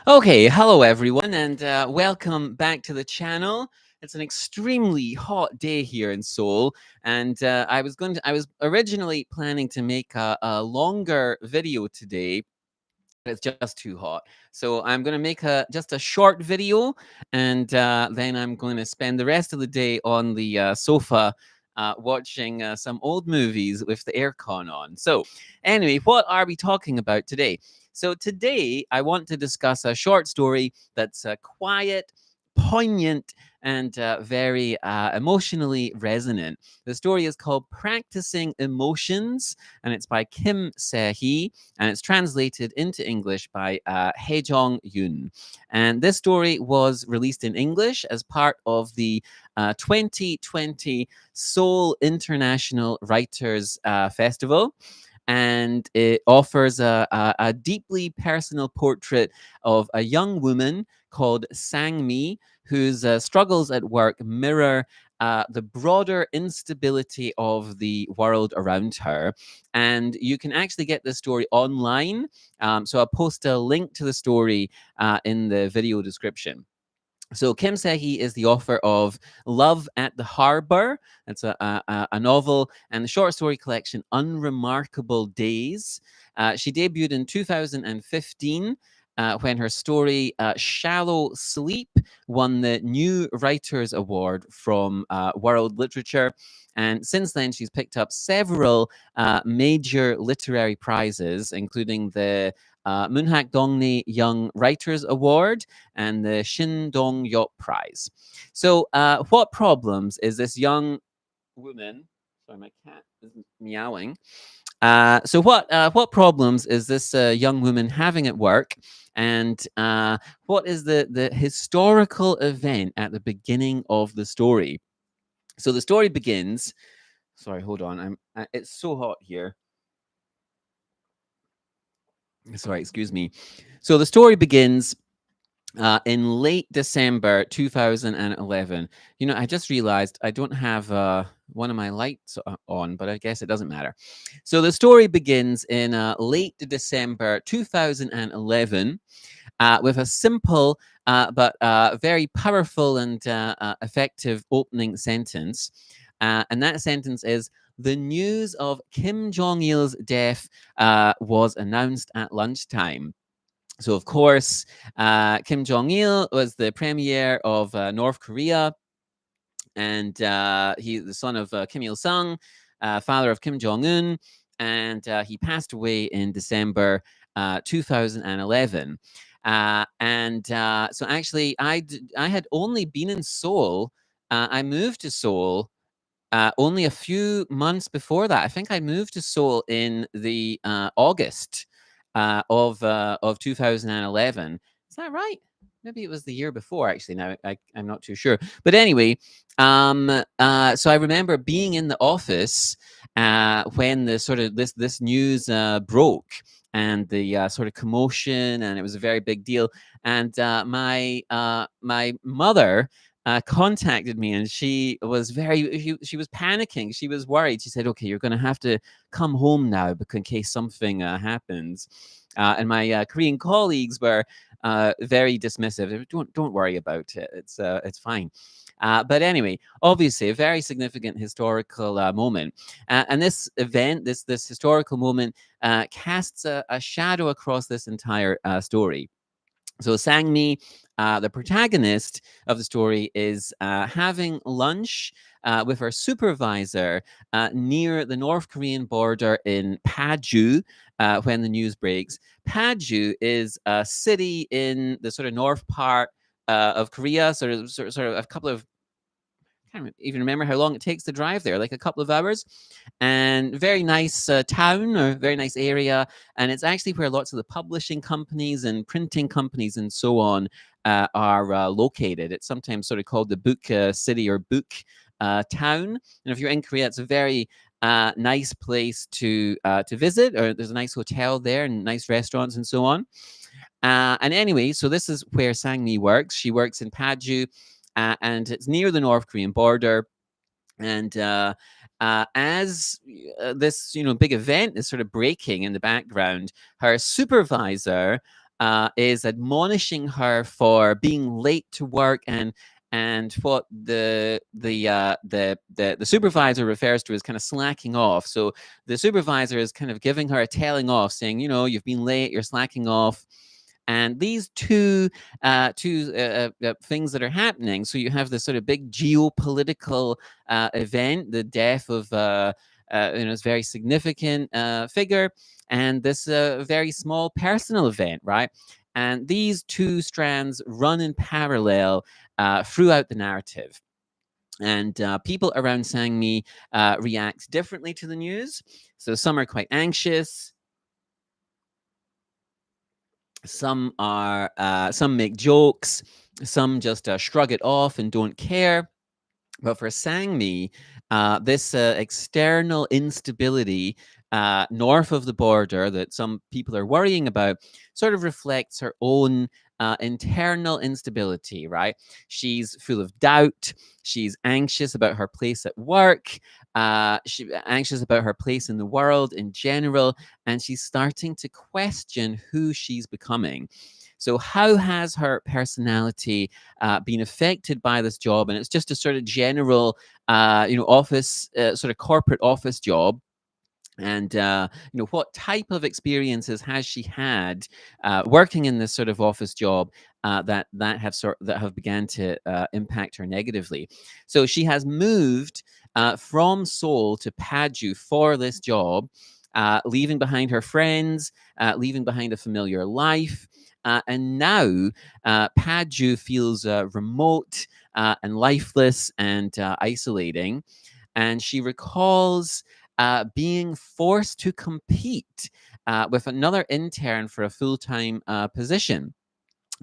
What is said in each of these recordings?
Okay, hello everyone, and welcome back to the channel. It's an extremely hot day here in Seoul, and I was originally planning to make a longer video today. But it's just too hot, so I'm going to make just a short video, and then I'm going to spend the rest of the day on the sofa. Watching some old movies with the aircon on. So, anyway, what are we talking about today? So, today I want to discuss a short story that's quiet, poignant, and very emotionally resonant. The story is called Practicing Emotions, and it's by Kim Sehee, and it's translated into English by Hyejung Yoon. And this story was released in English as part of the 2020 Seoul International Writers Festival. And it offers a deeply personal portrait of a young woman called Sang-mi, whose struggles at work mirror the broader instability of the world around her. And you can actually get this story online. So I'll post a link to the story in the video description. So Kim Sehee is the author of Love at the Harbour. That's a novel, and the short story collection Unremarkable Days. She debuted in 2015 when her story Shallow Sleep won the New Writers Award from World Literature. And since then, she's picked up several major literary prizes, including the Munhak Dongni Young Writers Award and the Shin Dong Yop Prize. So, what problems is this young woman? Sorry, my cat is meowing. So what problems is this young woman having at work, and what is the historical event at the beginning of the story? So the story begins. Sorry, hold on. It's so hot here. Sorry, excuse me. So the story begins in late December 2011. You know, I just realized I don't have one of my lights on, but I guess it doesn't matter. So the story begins in late December 2011 with a simple but very powerful and effective opening sentence. And that sentence is, the news of Kim Jong Il's death was announced at lunchtime. So, of course, Kim Jong Il was the premier of North Korea, and he's the son of Kim Il Sung, father of Kim Jong Un, and he passed away in December 2011. So, actually, I had only been in Seoul. I moved to Seoul only a few months before that. I think I moved to Seoul in the August of 2011. Is that right? Maybe it was the year before. Actually, now I'm not too sure. But anyway, so I remember being in the office when the sort of this news broke, and the sort of commotion, and it was a very big deal. And my mother contacted me, and she was panicking. She was worried. She said, okay, you're going to have to come home now because in case something happens. And my Korean colleagues were very dismissive. They were, don't worry about it. It's fine. But anyway, obviously, a very significant historical moment, and this event, this historical moment, casts a shadow across this entire story. So Sang-mi, the protagonist of the story, is having lunch with her supervisor near the North Korean border in Paju when the news breaks. Paju is a city in the sort of north part of Korea, sort of a couple of, I can't even remember how long it takes to drive there, like a couple of hours. And very nice town, or very nice area. And it's actually where lots of the publishing companies and printing companies and so on are located. It's sometimes sort of called the book city or book town. And if you're in Korea, it's a very nice place to visit, or there's a nice hotel there and nice restaurants and so on. And anyway, so this is where Sang-mi works. She works in Paju, and it's near the North Korean border. And as this big event is sort of breaking in the background, her supervisor is admonishing her for being late to work, and what the supervisor refers to as kind of slacking off. So the supervisor is kind of giving her a telling off, saying, you've been late, you're slacking off. And these two things that are happening. So you have this sort of big geopolitical event, the death of this very significant figure, and this very small personal event, right? And these two strands run in parallel throughout the narrative. And people around Sangmi react differently to the news. So some are quite anxious. Some make jokes. Some just shrug it off and don't care. But for Sangmi, this external instability north of the border that some people are worrying about sort of reflects her own internal instability, right? She's full of doubt. She's anxious about her place at work. She's anxious about her place in the world in general. And she's starting to question who she's becoming. So, how has her personality been affected by this job? And it's just a sort of general, office, sort of corporate office job. And what type of experiences has she had working in this sort of office job that have began to impact her negatively? So she has moved from Seoul to Paju for this job, leaving behind her friends, leaving behind a familiar life. And now Paju feels remote and lifeless and isolating. And she recalls being forced to compete with another intern for a full time position.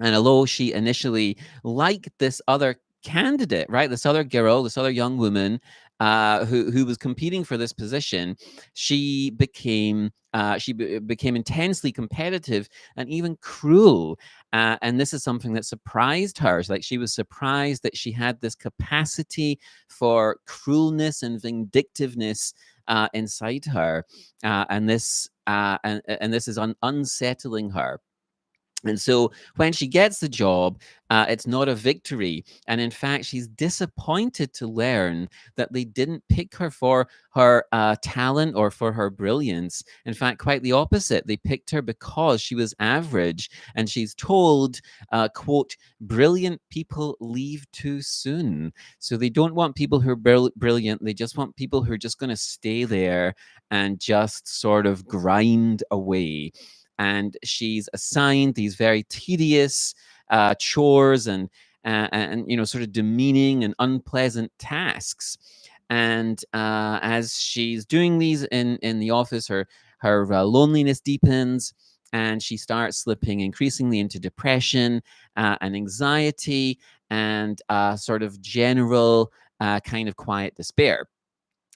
And although she initially liked this other candidate, right, this other girl, this other young woman who was competing for this position, she became intensely competitive and even cruel. And this is something that surprised her. Like, she was surprised that she had this capacity for cruelness and vindictiveness inside her, and this is unsettling her. And so when she gets the job, it's not a victory. And in fact, she's disappointed to learn that they didn't pick her for her talent or for her brilliance. In fact, quite the opposite. They picked her because she was average. And she's told, quote, brilliant people leave too soon. So they don't want people who are brilliant. They just want people who are just going to stay there and just sort of grind away. And she's assigned these very tedious chores and sort of demeaning and unpleasant tasks. And as she's doing these in the office, her loneliness deepens, and she starts slipping increasingly into depression and anxiety and sort of general kind of quiet despair.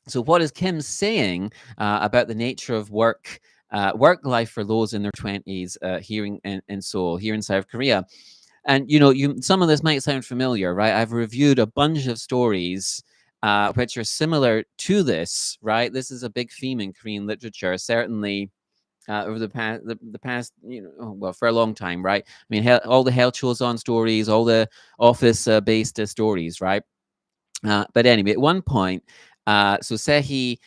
So, what is Kim saying about the nature of work life for those in their 20s here in Seoul, here in South Korea? And some of this might sound familiar, right? I've reviewed a bunch of stories which are similar to this, right? This is a big theme in Korean literature, certainly. Over the past, well, for a long time, right? I mean, all the Hell Choson stories, all the office-based stories, right? But anyway, at one point, so Sehee,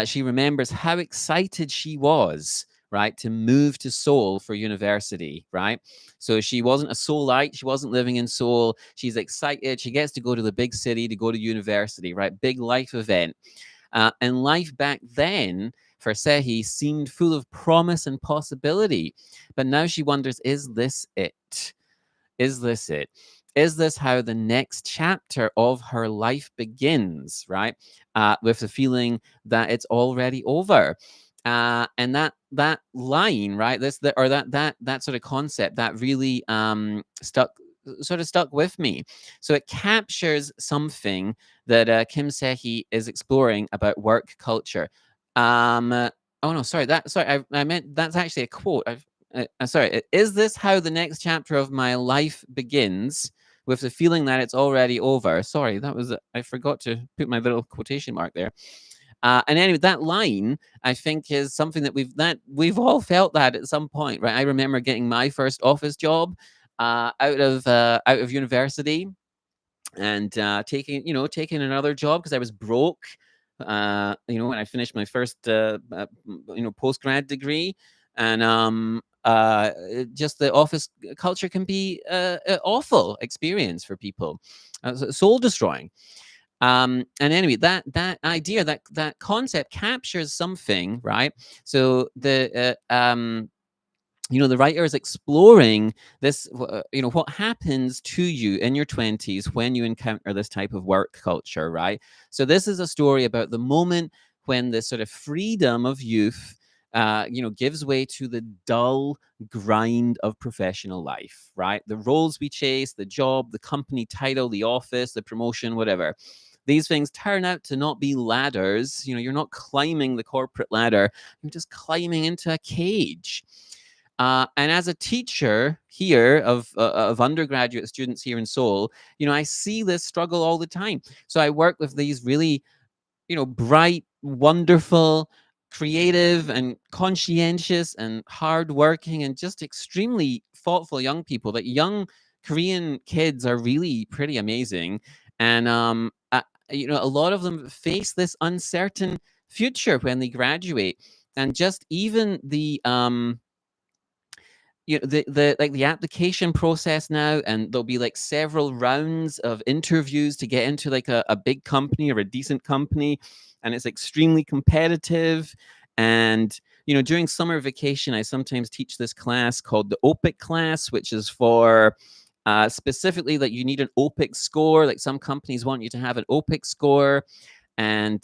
she remembers how excited she was, right, to move to Seoul for university, right? So she wasn't a Seoulite. She wasn't living in Seoul. She's excited. She gets to go to the big city to go to university, right? Big life event. And life back then for Sehee seemed full of promise and possibility. But now she wonders, is this it? Is this it? Is this how the next chapter of her life begins, right? With the feeling that it's already over. And that line, right? That sort of concept that really stuck with me. So it captures something that Kim Sehee is exploring about work culture. Oh no, sorry. I meant that's actually a quote. Sorry. Is this how the next chapter of my life begins? With the feeling that it's already over. Sorry, I forgot to put my little quotation mark there. And anyway, that line I think is something that we've all felt that at some point, right? I remember getting my first office job out of university, and taking another job because I was broke. When I finished my first post grad degree, and just the office culture can be an awful experience for people, soul destroying. And anyway, that idea, that concept captures something, right? So the writer is exploring this, what happens to you in your 20s when you encounter this type of work culture, right? So this is a story about the moment when the sort of freedom of youth gives way to the dull grind of professional life, right? The roles we chase, the job, the company title, the office, the promotion, whatever. These things turn out to not be ladders. You're not climbing the corporate ladder. You're just climbing into a cage. And as a teacher here of undergraduate students here in Seoul, I see this struggle all the time. So I work with these really, bright, wonderful, creative, and conscientious, and hardworking, and just extremely thoughtful young people. That young Korean kids are really pretty amazing, and a lot of them face this uncertain future when they graduate, and just even the application process now, and there'll be like several rounds of interviews to get into like a big company or a decent company, and it's extremely competitive. And during summer vacation, I sometimes teach this class called the OPIC class, which is for specifically that you need an OPIC score. Like some companies want you to have an OPIC score, and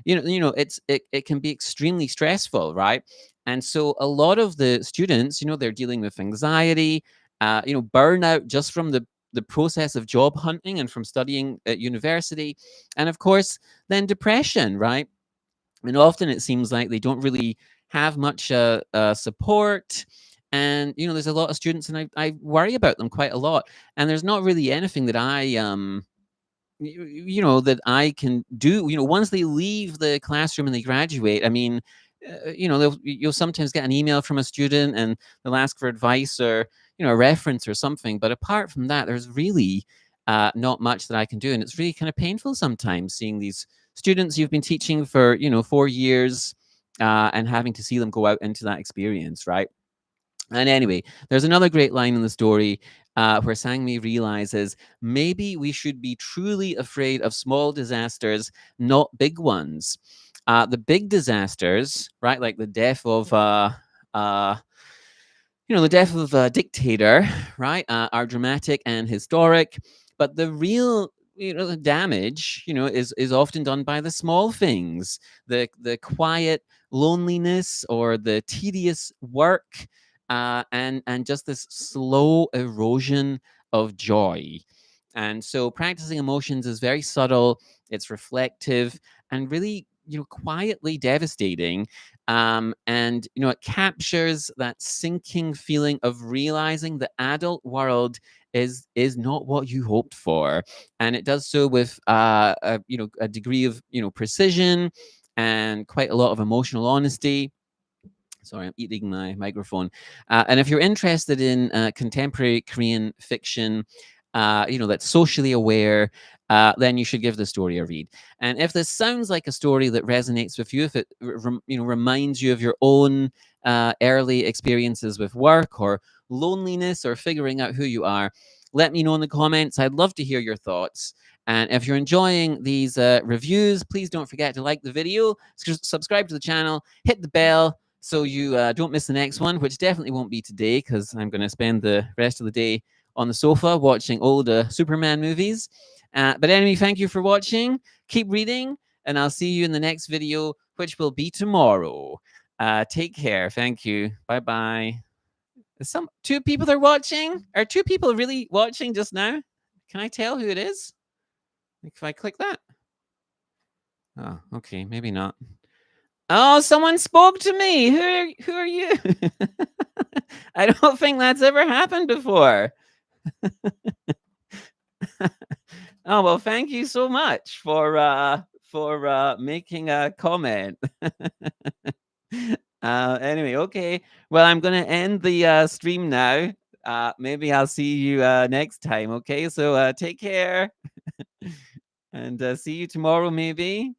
it can be extremely stressful, right? And so a lot of the students, they're dealing with anxiety, burnout just from the process of job hunting and from studying at university, and of course then depression, right? And often it seems like they don't really have much support. And there's a lot of students, and I worry about them quite a lot, and there's not really anything that that I can do. Once they leave the classroom and they graduate, I mean, you'll sometimes get an email from a student and they'll ask for advice or a reference or something. But apart from that, there's really not much that I can do, and it's really kind of painful sometimes seeing these students you've been teaching for 4 years, and having to see them go out into that experience, right? And anyway, there's another great line in the story where Sangmi realizes maybe we should be truly afraid of small disasters, not big ones. The big disasters, right, like uh, the death of a dictator, right, are dramatic and historic. But the real, the damage, is often done by the small things, the quiet loneliness or the tedious work, and just this slow erosion of joy. And so practicing emotions is very subtle, it's reflective, and really, quietly devastating. And it captures that sinking feeling of realizing the adult world is not what you hoped for, and it does so with a degree of precision and quite a lot of emotional honesty. Sorry, I'm eating my microphone. And if you're interested in contemporary Korean fiction, that's socially aware, then you should give the story a read. And if this sounds like a story that resonates with you, if it reminds you of your own early experiences with work or loneliness or figuring out who you are, let me know in the comments. I'd love to hear your thoughts. And if you're enjoying these reviews, please don't forget to like the video, subscribe to the channel, hit the bell, so you don't miss the next one, which definitely won't be today because I'm going to spend the rest of the day on the sofa watching old Superman movies. But anyway, thank you for watching. Keep reading, and I'll see you in the next video, which will be tomorrow. Take care. Thank you. Bye-bye. Two people are watching? Are two people really watching just now? Can I tell who it is? If I click that? Oh, okay. Maybe not. Oh, someone spoke to me. Who are you? I don't think that's ever happened before. Oh, well, thank you so much for for making a comment. Anyway, okay. Well, I'm going to end the stream now. Maybe I'll see you next time. Okay. So take care and see you tomorrow, maybe.